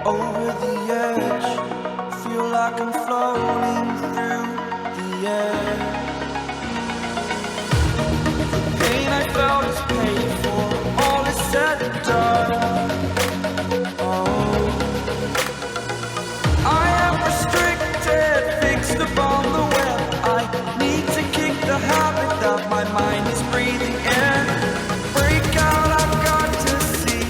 Over the edge, feel like I'm floating through the air. The pain I felt is paid for, all is said and done. Oh, I am restricted, fixed upon the web. I need to kick the habit that my mind is breathing in. Break out, I've got to see.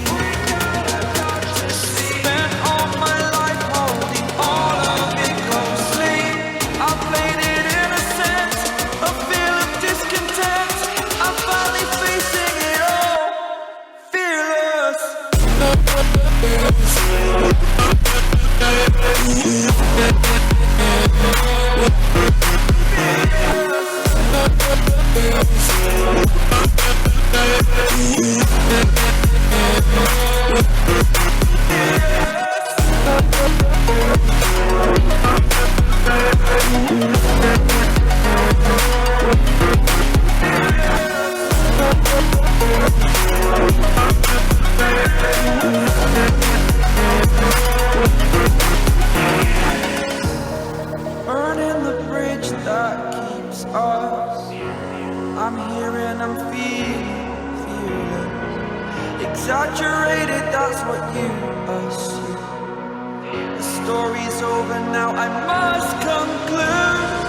Spent all my life holding all of it closely. I played it innocent, a feel of discontent. I'm finally facing it all, fearless. Burning the bridge that keeps us. I'm here and I'm feeling exaggerated, that's what you assume. The story's over now, I must conclude.